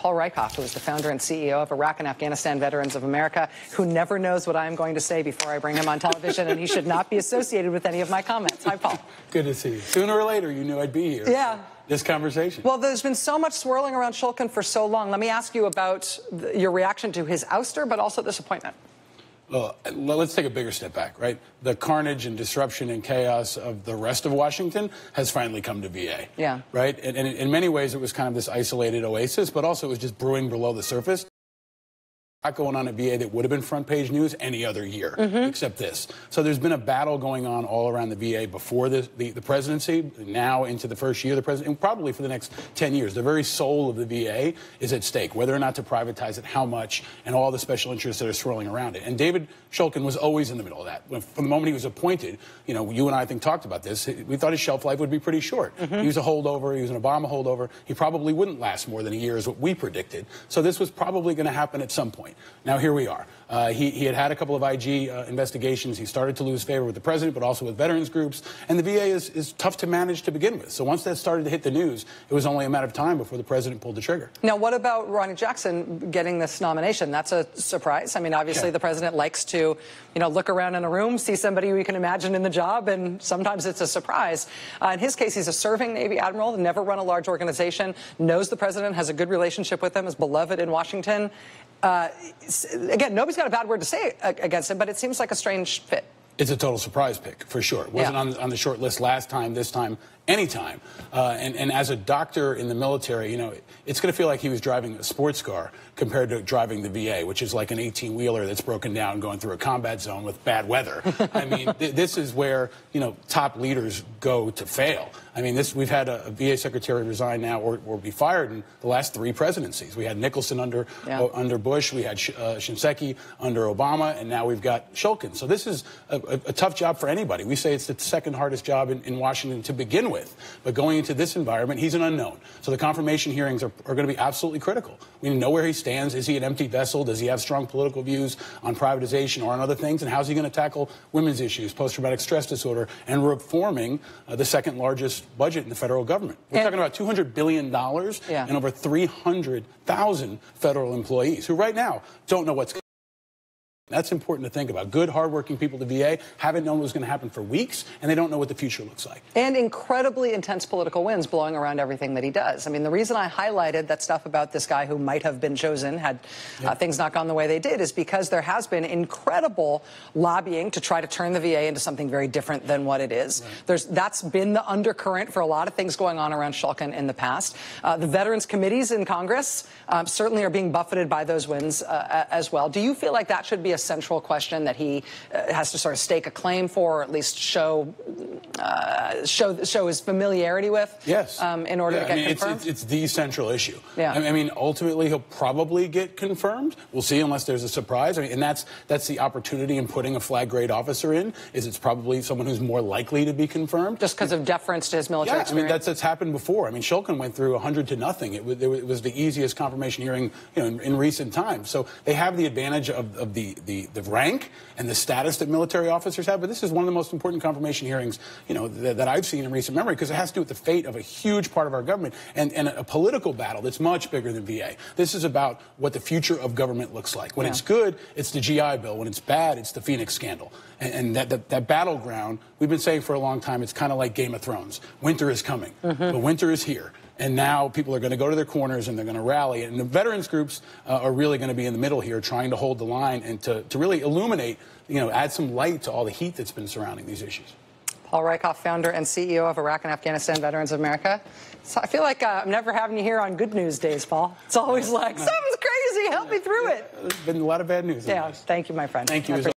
Paul Rieckhoff, who is the founder and CEO of Iraq and Afghanistan Veterans of America, who never knows what I'm going to say before I bring him on television, and he should not be associated with any of my comments. Hi, Paul. Good to see you. Sooner or later, you knew I'd be here. Yeah. This conversation. Well, there's been so much swirling around Shulkin for so long. Let me ask you about your reaction to his ouster, but also this appointment. Well, let's take a bigger step back, right? The carnage and disruption and chaos of the rest of Washington has finally come to VA. Yeah. Right? And in many ways, it was kind of this isolated oasis, but also it was just brewing below the surface. Not going on at VA that would have been front page news any other year, except this. So there's been a battle going on all around the VA before the presidency, now into the first year of the president, and probably for the next 10 years. The very soul of the VA is at stake, whether or not to privatize it, how much, and all the special interests that are swirling around it. And David Shulkin was always in the middle of that. From the moment he was appointed, you know, you and I think talked about this, we thought his shelf life would be pretty short. He was a holdover, he was an Obama holdover. He probably wouldn't last more than a year is what we predicted. So this was probably going to happen at some point. Now, here we are. He had a couple of IG investigations. He started to lose favor with the president, but also with veterans groups. And the VA is tough to manage to begin with. So once that started to hit the news, it was only a matter of time before the president pulled the trigger. Now, what about Ronny Jackson getting this nomination? That's a surprise. I mean, obviously, the president likes to, you know, look around in a room, see somebody who you can imagine in the job, and sometimes it's a surprise. In his case, he's a serving Navy admiral, never run a large organization, knows the president, has a good relationship with him, is beloved in Washington. Again, nobody's got a bad word to say against him, but it seems like a strange fit. It's a total surprise pick, for sure. It wasn't on the short list last time, this time, anytime. And as a doctor in the military, you know, it's going to feel like he was driving a sports car compared to driving the VA, which is like an 18-wheeler that's broken down going through a combat zone with bad weather. I mean, this is where, you know, top leaders go to fail. I mean, we've had a VA secretary resign now or be fired in the last 3 presidencies. We had Nicholson under Bush, we had Shinseki under Obama, and now we've got Shulkin. So this is a tough job for anybody. We say it's the second hardest job in Washington to begin with. But going into this environment, he's an unknown. So the confirmation hearings are going to be absolutely critical. We know where he stands. Is he an empty vessel? Does he have strong political views on privatization or on other things? And how's he going to tackle women's issues, post-traumatic stress disorder, and reforming the second largest budget in the federal government? We're talking about $200 billion and over 300,000 federal employees who right now don't know what's going on. That's important to think about. Good, hardworking people at the VA haven't known what was going to happen for weeks, and they don't know what the future looks like. And incredibly intense political winds blowing around everything that he does. I mean, the reason I highlighted that stuff about this guy who might have been chosen had things not gone the way they did is because there has been incredible lobbying to try to turn the VA into something very different than what it is. That's been the undercurrent for a lot of things going on around Shulkin in the past. The veterans committees in Congress certainly are being buffeted by those winds as well. Do you feel like that should be a central question that he has to sort of stake a claim for, or at least show his familiarity with? Yes. In order to get confirmed? It's the central issue. Yeah. I mean, ultimately, he'll probably get confirmed. We'll see, unless there's a surprise. I mean, and that's the opportunity in putting a flag grade officer in, is it's probably someone who's more likely to be confirmed. Just because of deference to his military experience? I mean, that's happened before. I mean, Shulkin went through 100 to nothing. It was the easiest confirmation hearing, you know, in recent times. So they have the advantage of the rank and the status that military officers have, but this is one of the most important confirmation hearings, you know, that I've seen in recent memory, because it has to do with the fate of a huge part of our government and a political battle that's much bigger than VA. This is about what the future of government looks like. When it's good, it's the GI Bill. When it's bad, it's the Phoenix scandal. And that battleground, we've been saying for a long time, it's kind of like Game of Thrones. Winter is coming, but winter is here. And now people are going to go to their corners and they're going to rally. And the veterans groups are really going to be in the middle here, trying to hold the line and to really illuminate, you know, add some light to all the heat that's been surrounding these issues. Paul Rieckhoff, founder and CEO of Iraq and Afghanistan Veterans of America. So I feel like I'm never having you here on good news days, Paul. It's always like, something's crazy, help me through it. There's been a lot of bad news. Yeah, thank you, my friend. Thank you.